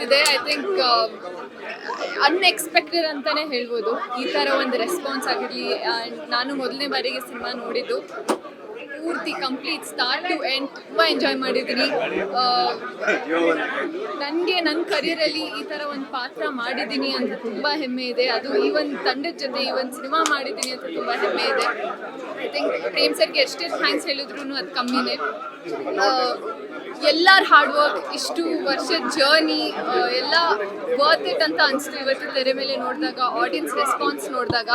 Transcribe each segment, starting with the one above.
ಇದೆ. I think unexpected ಅಂತಾನೆ ಹೇಳ್ಬೋದು ಈ ಥರ ಒಂದು ರೆಸ್ಪಾನ್ಸ್ ಆಗಿರಲಿ. ನಾನು ಮೊದಲನೇ ಬಾರಿಗೆ ಸಿನಿಮಾ ನೋಡಿದ್ದು, ಪೂರ್ತಿ ಕಂಪ್ಲೀಟ್ ಸ್ಟಾರ್ಟ್ ಟು ಎಂಡ್ ತುಂಬ ಎಂಜಾಯ್ ಮಾಡಿದ್ದೀನಿ. ನನಗೆ ನನ್ನ ಕರಿಯರಲ್ಲಿ ಈ ಥರ ಒಂದು ಪಾತ್ರ ಮಾಡಿದ್ದೀನಿ ಅಂತ ತುಂಬ ಹೆಮ್ಮೆ ಇದೆ. ಅದು ಈ ಒಂದು ತಂಡದ ಜೊತೆ ಈ ಒಂದು ಸಿನಿಮಾ ಮಾಡಿದ್ದೀನಿ ಅಂತ ತುಂಬ ಹೆಮ್ಮೆ ಇದೆ. ಐ ಥಿಂಕ್ ಪ್ರೇಮ್ ಸರ್ಗೆ ಎಷ್ಟೇ ಥ್ಯಾಂಕ್ಸ್ ಹೇಳಿದ್ರು ಅದು ಕಮ್ಮಿನೇ. ಎಲ್ಲರ ಹಾರ್ಡ್ ವರ್ಕ್, ಇಷ್ಟು ವರ್ಷದ ಜರ್ನಿ ಎಲ್ಲ ವರ್ತ್ ಇಟ್ ಅಂತ ಅನಿಸ್ತು ಇವತ್ತು ತೆರೆ ಮೇಲೆ ನೋಡಿದಾಗ, ಆಡಿಯನ್ಸ್ ರೆಸ್ಪಾನ್ಸ್ ನೋಡಿದಾಗ.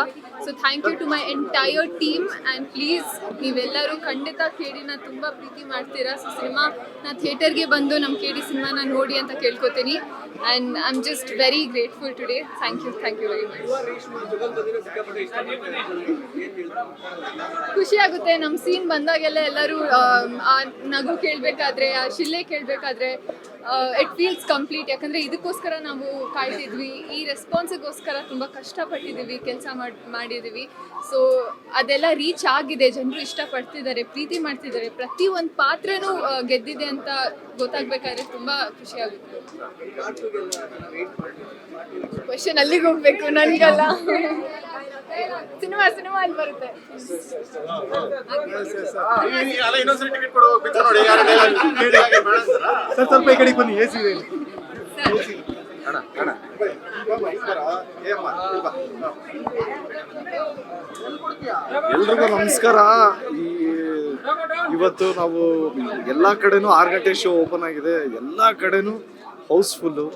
So thank you to my entire team and please ನೀವೆಲ್ಲರೂ ಖಂಡಿತ ಕೇಡಿನ ತುಂಬ ಪ್ರೀತಿ ಮಾಡ್ತೀರಾ. ಸೊ ಸಿನಿಮಾನ ಥಿಯೇಟರ್ಗೆ ಬಂದು ನಮ್ಮ ಕೇಡಿ ಸಿನಿಮಾನ ನೋಡಿ ಅಂತ ಕೇಳ್ಕೊತೀನಿ. And I am just very grateful today. Thank you very much. ಖುಷಿ ಆಗುತ್ತೆ ನಮ್ಮ ಸೀನ್ ಬಂದಾಗೆಲ್ಲ ಎಲ್ಲರೂ ಆ ನಗು ಕೇಳಬೇಕಾದ್ರೆ, ಆ ಶಿಲ್ಲೆ ಕೇಳಬೇಕಾದ್ರೆ ಇಟ್ ಫೀಲ್ಸ್ ಕಂಪ್ಲೀಟ್. ಯಾಕಂದರೆ ಇದಕ್ಕೋಸ್ಕರ ನಾವು ಕಾಯ್ತಿದ್ವಿ, ಈ ರೆಸ್ಪಾನ್ಸಿಗೋಸ್ಕರ ತುಂಬ ಕಷ್ಟಪಟ್ಟಿದ್ದೀವಿ, ಕೆಲಸ ಮಾಡಿದ್ದೀವಿ. ಸೊ ಅದೆಲ್ಲ ರೀಚ್ ಆಗಿದೆ, ಜನರು ಇಷ್ಟಪಡ್ತಿದ್ದಾರೆ, ಪ್ರೀತಿ ಮಾಡ್ತಿದ್ದಾರೆ, ಪ್ರತಿ ಒಂದು ಪಾತ್ರನೂ ಗೆದ್ದಿದೆ ಅಂತ ಗೊತ್ತಾಗಬೇಕಾದ್ರೆ ತುಂಬ ಖುಷಿ ಆಗುತ್ತೆ. ಕ್ವಶನ್ ಅಲ್ಲಿಗೆ ಹೋಗ್ಬೇಕು, ನನಗಲ್ಲ. ಸಿನಿಮಾ ಅಲ್ಲಿ ಬರುತ್ತೆ. ಸ್ವಲ್ಪ ಈ ಕಡೆ ಬನ್ನಿ, ಎಸಿ ಇದೆ. ಎಲ್ರಿಗೂ ನಮಸ್ಕಾರ. ಇವತ್ತು ನಾವು ಎಲ್ಲ ಕಡೆನೂ 6 ಗಂಟೆ ಶೋ ಓಪನ್ ಆಗಿದೆ, ಎಲ್ಲ ಕಡೆನೂ ಹೌಸ್ಫುಲ್ಲು.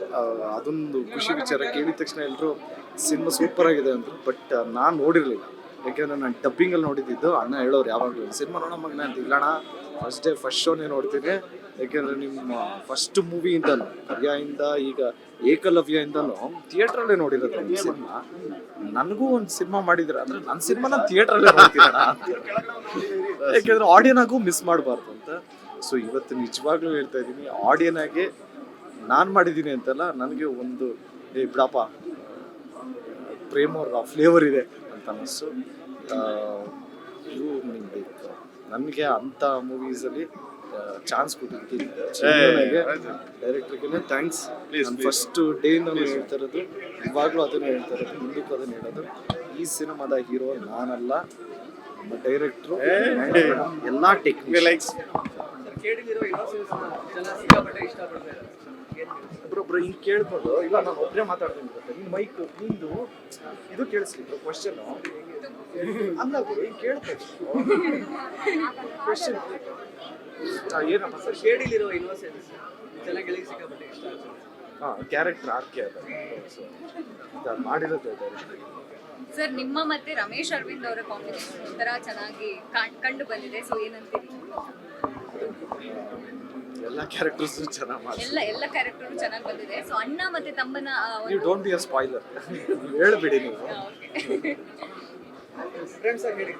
ಅದೊಂದು ಖುಷಿ ವಿಚಾರ. ಕೇಳಿದ ತಕ್ಷಣ ಎಲ್ಲರೂ ಸಿನಿಮಾ ಸೂಪರ್ ಆಗಿದೆ ಅಂದರು. ಬಟ್ ನಾನು ನೋಡಿರಲಿಲ್ಲ, ಯಾಕೆಂದರೆ ನಾನು ಡಬ್ಬಿಂಗಲ್ಲಿ ನೋಡಿದ್ದು. ಅಣ್ಣ ಹೇಳೋರು ಯಾವಾಗಲೂ ಸಿನಿಮಾ ನೋಡೋ ಮಗನ ಅಂತ. ಇಲ್ಲಣ್ಣ ಫಸ್ಟ್ ಶೋನೇ ನೋಡ್ತೀನಿ, ಯಾಕೆಂದರೆ ನಿಮ್ಮ ಫಸ್ಟ್ ಮೂವಿಯಿಂದನೂ ಪರ್ಯಾಯಿಂದ ಈಗ ಏಕಲವ್ಯಯಿಂದನೂ ಥಿಯೇಟ್ರಲ್ಲೇ ನೋಡಿರೋದು ನಿಮ್ಮ ಸಿನಿಮಾ. ನನಗೂ ಒಂದು ಸಿನಿಮಾ ಮಾಡಿದ್ರೆ ಅಂದರೆ ನನ್ನ ಸಿನಿಮಾನ ಥಿಯೇಟ್ರಲ್ಲೇ ನೋಡ್ತೀರಣ್ಣ ಅಂತ, ಯಾಕೆಂದರೆ ಆಡಿಯನಾಗೂ ಮಿಸ್ ಮಾಡಬಾರ್ದು ಅಂತ. ಸೊ ಇವತ್ತು ನಿಜವಾಗ್ಲೂ ಹೇಳ್ತಾ ಇದ್ದೀನಿ, ಆಡಿಯನಾಗೆ ನಾನು ಮಾಡಿದ್ದೀನಿ ಅಂತಲ್ಲ, ನನಗೆ ಒಂದು ಬಿಡಪ್ಪ ಪ್ರೇಮ್ ಅವ್ರ ಫ್ಲೇವರ್ ಇದೆ ಅಂತ ಅನ್ನಿಸ್ತು. ನನಗೆ ಅಂಥ ಮೂವೀಸಲ್ಲಿ ಚಾನ್ಸ್ ಕೊಟ್ಟಿದ್ದೀನಿ. ಡೈರೆಕ್ಟ್ರಿಗೆ ಥ್ಯಾಂಕ್ಸ್. ಫಸ್ಟ್ ಡೇ ನಾನು ಹೇಳ್ತಾ ಇರೋದು, ಇವಾಗಲೂ ಅದನ್ನೇ ಹೇಳ್ತಾ ಇರೋದು, ಮುಂದಕ್ಕೂ ಅದನ್ನು ಹೇಳೋದು. ಈ ಸಿನಿಮಾದ ಹೀರೋ ನಾನಲ್ಲ, ನಮ್ಮ ಡೈರೆಕ್ಟ್ರು, ಎಲ್ಲ ಟೆಕ್ನಿಕ್ಸ್. ಒಬ್ಬರೊಬ್ರು ಹಿಂಗೆ ಕೇಳ್ಕೊಂಡು, ಇಲ್ಲ ನಾನು ಒಬ್ಬರೇ ಮಾತಾಡ್ತೀನಿ ಗೊತ್ತಾ, ನಿನ್ನ ಮೈಕ್ ನಿಂದು ಇದು ಕೇಳಿಸ್ಲಿಕ್ಕೆ ಕ್ವಶನ್ ಅಲ್ಲ ಹಿಂಗೆ ಕೇಳ್ತಾ ಕ್ವಶನ್ ಏನಪ್ಪ ಸರ್? ಶೇಡಿಲಿರೋ ಇನ್ನೋಸೆನ್ಸ್ ಚೆನ್ನಾಗಿ ಸಿಕ್ಕಾಪಟ್ಟೆ ಇಷ್ಟ ಆಯ್ತು. ಕ್ಯಾರೆಕ್ಟರ್ ಆರ್ಕೆ ಅದ ಮಾಡಿರೋದು ಸರ್. ನಿಮ್ಮ ಮತ್ತೆ ರಮೇಶ್ ಅರವಿಂದ್ ಅವರ ಕಾಂಬಿನೇಷನ್ ಒಂಥರ ಚೆನ್ನಾಗಿ ಕಂಡು ಬಂದಿದೆ. ಸೊ ಏನಂತೀರಿ? ಎಲ್ಲ ಕ್ಯಾರೆಕ್ಟರ್ಸ್ ಚೆನ್ನಾಗಿ ಮಾಡಿ, ಎಲ್ಲ ಕ್ಯಾರೆಕ್ಟರ್ ಚೆನ್ನಾಗಿ ಬಂದಿದೆ. ಸೊ ಅಣ್ಣ ಮತ್ತೆ ತಮ್ಮನ you don't be a spoiler, ಹೇಳ್ಬಿಡಿ ನೀವು. ಫ್ರೆಂಡ್ಸ್ ಆಗಿ ಹೇಳಿ.